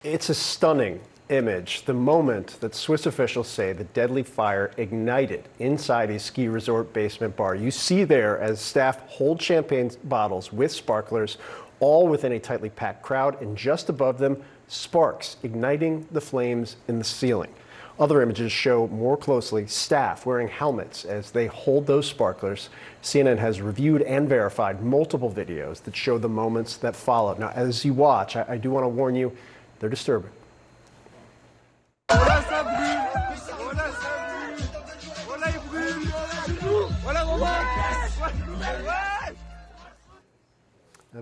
It's a stunning image, the moment that Swiss officials say the deadly fire ignited inside a ski resort basement bar. You see there as staff hold champagne bottles with sparklers, all within a tightly packed crowd, and just above them, sparks igniting the flames in the ceiling. Other images show more closely staff wearing helmets as they hold those sparklers. CNN has reviewed and verified multiple videos that show the moments that followed. Now, as you watch, I do want to warn you, they're disturbing. Now,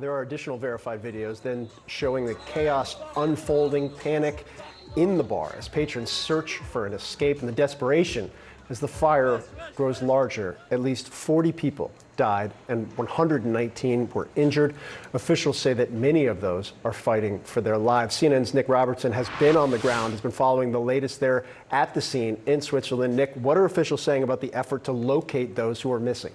there are additional verified videos then showing the chaos unfolding, panic in the bar as patrons search for an escape, and the desperation as the fire grows larger. At least 40 people died and 119 were injured. Officials say that many of those are fighting for their lives. CNN's Nick Robertson has been on the ground, has been following the latest there at the scene in Switzerland. Nick, what are officials saying about the effort to locate those who are missing?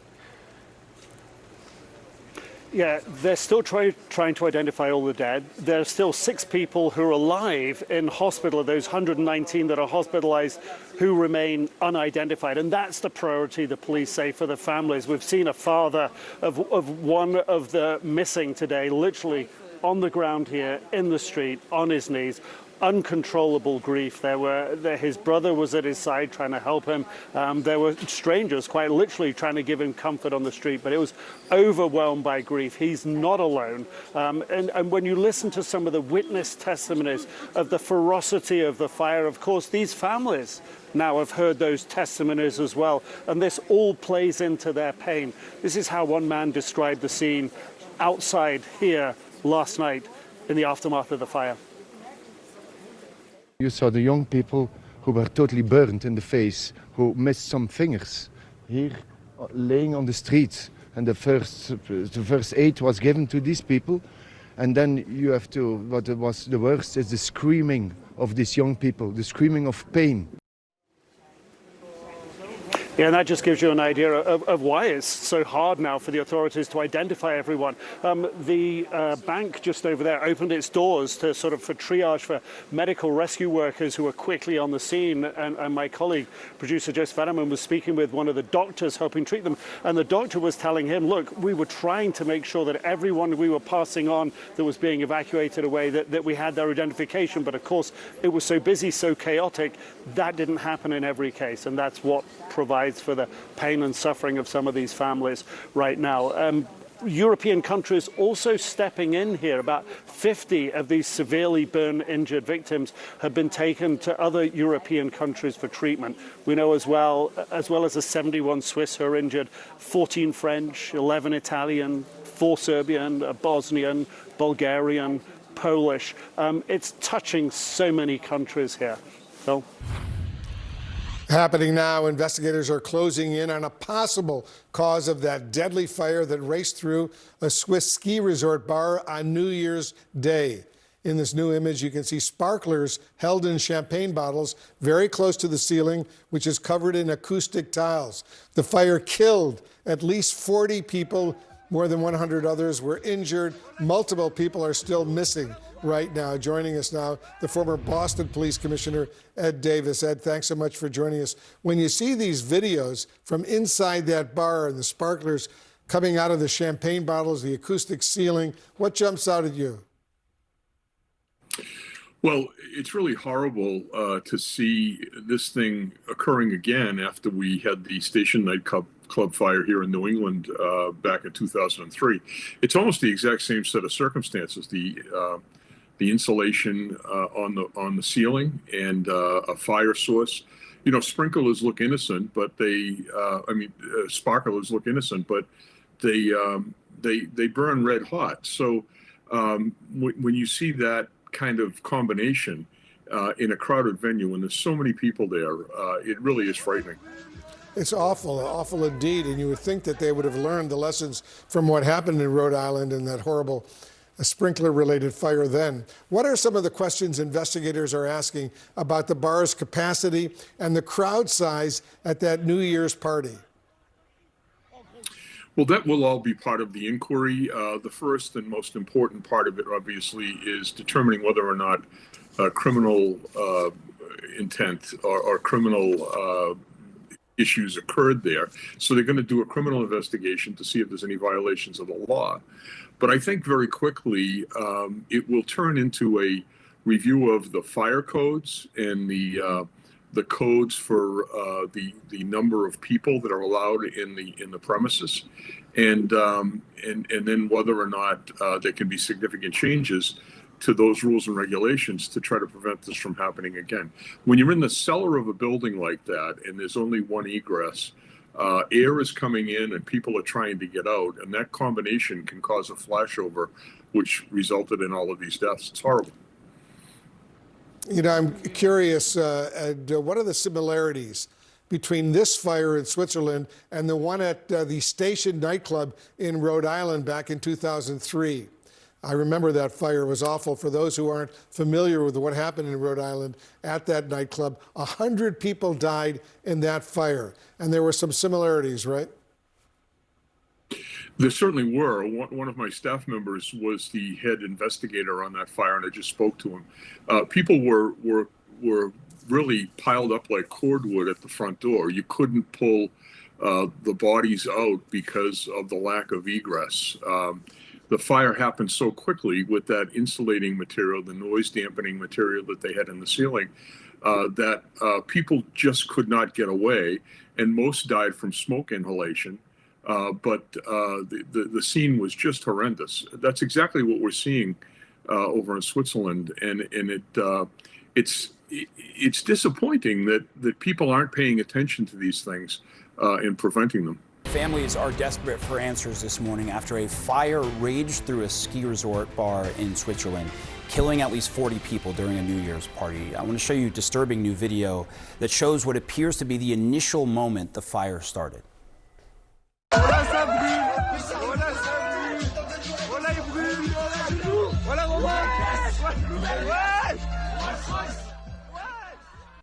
Yeah, they're still trying to identify all the dead. There are still 6 people who are alive in hospital, of those 119 that are hospitalized, who remain unidentified. And that's the priority, the police say, for the families. We've seen a father of one of the missing today, literally on the ground here, in the street, on his knees. Uncontrollable grief. His brother was at his side trying to help him. There were strangers quite literally trying to give him comfort on the street, but it was overwhelmed by grief. He's not alone. And when you listen to some of the witness testimonies of the ferocity of the fire, of course, these families now have heard those testimonies as well. And this all plays into their pain. This is how one man described the scene outside here last night in the aftermath of the fire. You saw the young people who were totally burned in the face, who missed some fingers here laying on the streets. And the first aid was given to these people. And then you have to, what was the worst is the screaming of these young people, the screaming of pain. Yeah, and that just gives you an idea of why it's so hard now for the authorities to identify everyone. The bank just over there opened its doors to for triage for medical rescue workers who were quickly on the scene. And my colleague, producer Jess Fetterman, was speaking with one of the doctors helping treat them. And the doctor was telling him, look, we were trying to make sure that everyone we were passing on that was being evacuated away, that we had their identification. But of course, it was so busy, so chaotic, that didn't happen in every case. And that's what provides for the pain and suffering of some of these families right now. European countries also stepping in here. About 50 of these severely burn-injured victims have been taken to other European countries for treatment. We know as well as the 71 Swiss who are injured, 14 French, 11 Italian, 4 Serbian, a Bosnian, Bulgarian, Polish. It's touching so many countries here. Phil? Happening now, investigators are closing in on a possible cause of that deadly fire that raced through a Swiss ski resort bar on New Year's Day. In this new image, you can see sparklers held in champagne bottles very close to the ceiling, which is covered in acoustic tiles. The fire killed at least 40 people. More than 100 others were injured. Multiple people are still missing right now. Joining us now, the former Boston Police Commissioner, Ed Davis. Ed, thanks so much for joining us. When you see these videos from inside that bar and the sparklers coming out of the champagne bottles, the acoustic ceiling, what jumps out at you? Well, it's really horrible to see this thing occurring again after we had the Station Night Club fire here in New England back in 2003. It's almost the exact same set of circumstances. The insulation on the ceiling and a fire source. You know, sprinklers look innocent, but sparklers look innocent, but they burn red hot. So when you see that kind of combination in a crowded venue when there's so many people there, it really is frightening. It's awful indeed. And you would think that they would have learned the lessons from what happened in Rhode Island and that horrible sprinkler-related fire then. What are some of the questions investigators are asking about the bar's capacity and the crowd size at that New Year's party? Well, that will all be part of the inquiry. The first and most important part of it, obviously, is determining whether or not criminal intent or criminal issues occurred there. So they're going to do a criminal investigation to see if there's any violations of the law. But I think very quickly it will turn into a review of the fire codes and the codes for the number of people that are allowed in the premises, and then whether or not there can be significant changes to those rules and regulations to try to prevent this from happening again. When you're in the cellar of a building like that and there's only one egress, air is coming in and people are trying to get out, and that combination can cause a flashover, which resulted in all of these deaths. It's horrible. You know, I'm curious, what are the similarities between this fire in Switzerland and the one at the Station nightclub in Rhode Island back in 2003? I remember that fire. It was awful. For those who aren't familiar with what happened in Rhode Island at that nightclub, 100 people died in that fire. And there were some similarities, right? There certainly were. One of my staff members was the head investigator on that fire, and I just spoke to him. People were really piled up like cordwood at the front door. You couldn't pull the bodies out because of the lack of egress. The fire happened so quickly with that insulating material, the noise dampening material that they had in the ceiling, that people just could not get away, and most died from smoke inhalation. But the scene was just horrendous. That's exactly what we're seeing over in Switzerland, and it's disappointing that people aren't paying attention to these things and preventing them. Families are desperate for answers this morning after a fire raged through a ski resort bar in Switzerland, killing at least 40 people during a New Year's party. I want to show you a disturbing new video that shows what appears to be the initial moment the fire started.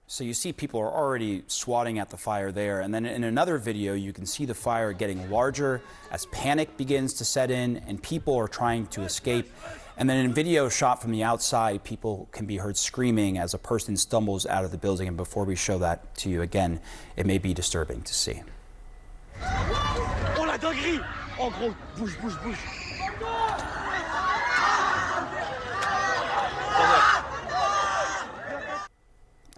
So you see people are already swatting at the fire there, and then in another video you can see the fire getting larger as panic begins to set in and people are trying to escape. And then in video shot from the outside, people can be heard screaming as a person stumbles out of the building. And before we show that to you again, it may be disturbing to see. Oh la dinguerie! Oh gros, bouge, bouge, bouge.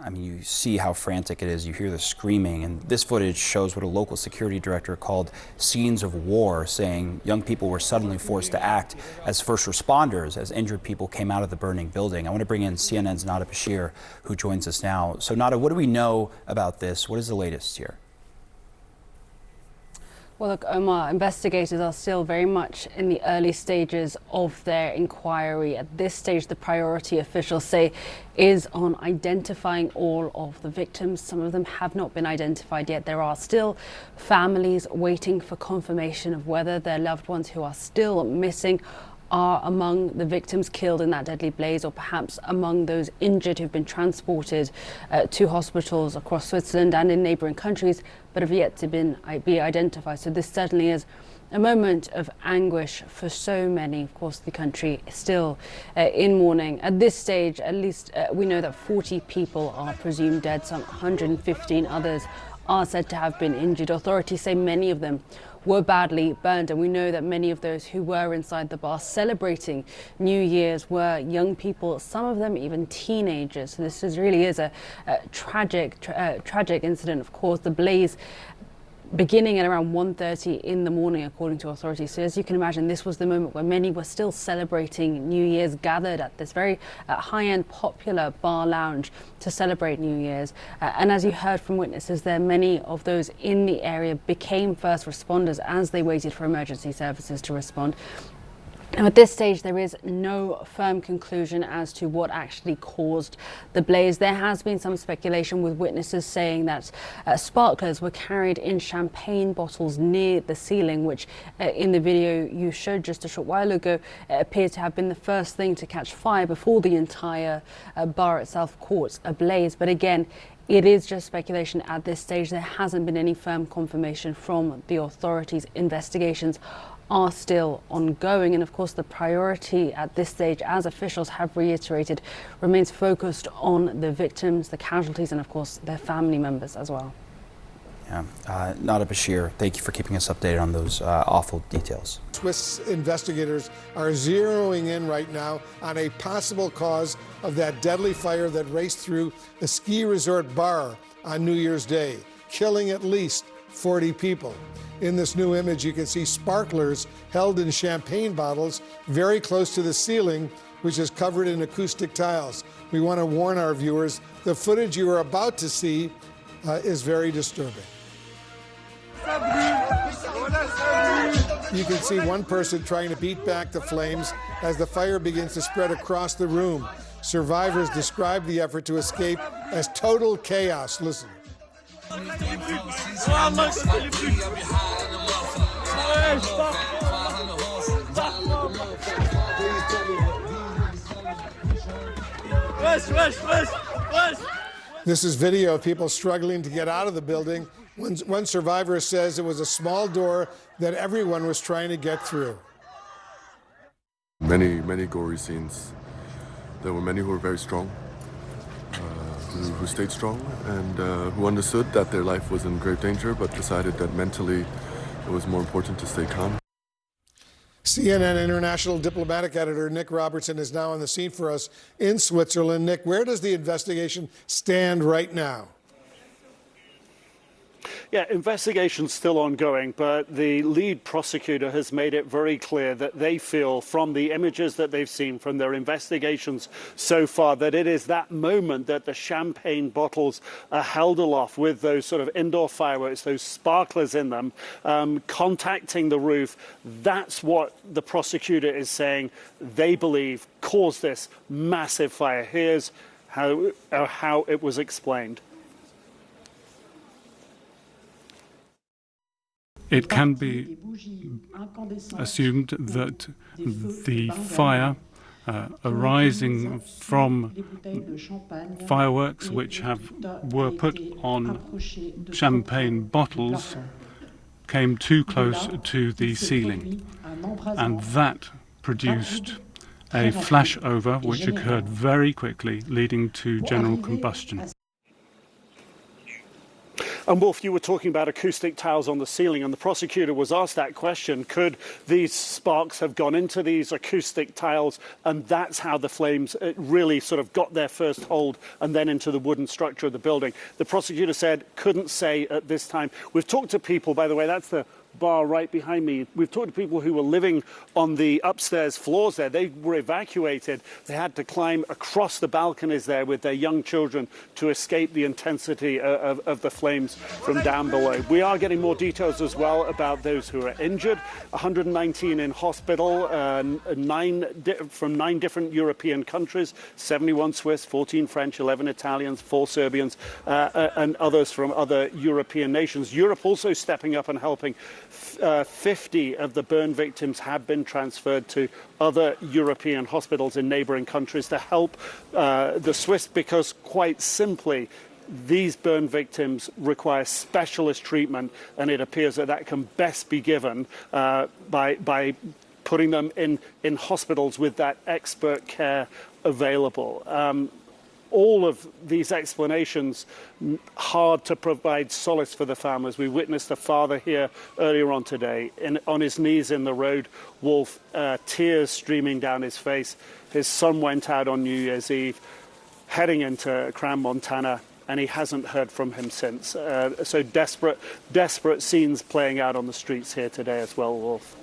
I mean, you see how frantic it is. You hear the screaming, and this footage shows what a local security director called scenes of war, saying young people were suddenly forced to act as first responders as injured people came out of the burning building. I want to bring in CNN's Nada Bashir, who joins us now. So Nada, what do we know about this? What is the latest here? Well, look, Omar, investigators are still very much in the early stages of their inquiry. At this stage, the priority, officials say, is on identifying all of the victims. Some of them have not been identified yet. There are still families waiting for confirmation of whether their loved ones who are still missing are among the victims killed in that deadly blaze, or perhaps among those injured who've been transported to hospitals across Switzerland and in neighbouring countries, but have yet to be identified. So this certainly is a moment of anguish for so many. Of course, the country is still in mourning. At this stage, at least we know that 40 people are presumed dead. Some 115 others are said to have been injured. Authorities say many of them were badly burned, and we know that many of those who were inside the bar celebrating New Year's were young people, some of them even teenagers. So this really is a tragic incident. Of course, the blaze beginning at around 1:30 in the morning, according to authorities. So as you can imagine, this was the moment where many were still celebrating New Year's, gathered at this very high-end popular bar lounge to celebrate New Year's. And as you heard from witnesses there, many of those in the area became first responders as they waited for emergency services to respond. Now, at this stage, there is no firm conclusion as to what actually caused the blaze. There has been some speculation, with witnesses saying that sparklers were carried in champagne bottles near the ceiling, which in the video you showed just a short while ago appeared to have been the first thing to catch fire before the entire bar itself caught ablaze. But again, it is just speculation at this stage. There hasn't been any firm confirmation from the authorities. Investigations are still ongoing. And of course, the priority at this stage, as officials have reiterated, remains focused on the victims, the casualties, and of course, their family members as well. Yeah, Nada Bashir, thank you for keeping us updated on those awful details. Swiss investigators are zeroing in right now on a possible cause of that deadly fire that raced through a ski resort bar on New Year's Day, killing at least 40 people. In this new image, you can see sparklers held in champagne bottles very close to the ceiling, which is covered in acoustic tiles. We want to warn our viewers, the footage you are about to see is very disturbing. You can see one person trying to beat back the flames as the fire begins to spread across the room. Survivors describe the effort to escape as total chaos. Listen. This is video of people struggling to get out of the building. One survivor says it was a small door that everyone was trying to get through. Many gory scenes. There were many who were very strong, who stayed strong, and who understood that their life was in great danger, but decided that mentally it was more important to stay calm. CNN international diplomatic editor Nick Robertson is now on the scene for us in Switzerland. Nick, where does the investigation stand right now? Yeah, investigation's still ongoing, but the lead prosecutor has made it very clear that they feel from the images that they've seen from their investigations so far that it is that moment that the champagne bottles are held aloft with those sort of indoor fireworks, those sparklers in them, contacting the roof. That's what the prosecutor is saying they believe caused this massive fire. Here's how it was explained. It can be assumed that the fire arising from fireworks which were put on champagne bottles came too close to the ceiling, and that produced a flashover which occurred very quickly, leading to general combustion. And Wolf, you were talking about acoustic tiles on the ceiling, and the prosecutor was asked that question, could these sparks have gone into these acoustic tiles, and that's how the flames really sort of got their first hold and then into the wooden structure of the building? The prosecutor said, couldn't say at this time. We've talked to people, by the way, that's the bar right behind me. We've talked to people who were living on the upstairs floors there. They were evacuated. They had to climb across the balconies there with their young children to escape the intensity of the flames from down below. We are getting more details as well about those who are injured. 119 in hospital, from 9 different European countries, 71 Swiss, 14 French, 11 Italians, 4 Serbians, and others from other European nations. Europe also stepping up and helping. 50 of the burn victims have been transferred to other European hospitals in neighbouring countries to help the Swiss, because quite simply these burn victims require specialist treatment, and it appears that that can best be given by putting them in hospitals with that expert care available. All of these explanations hard to provide solace for the families. We witnessed a father here earlier on today on his knees in the road, Wolf, tears streaming down his face. His son went out on New Year's Eve, heading into Crans-Montana, and he hasn't heard from him since. So desperate scenes playing out on the streets here today as well, Wolf.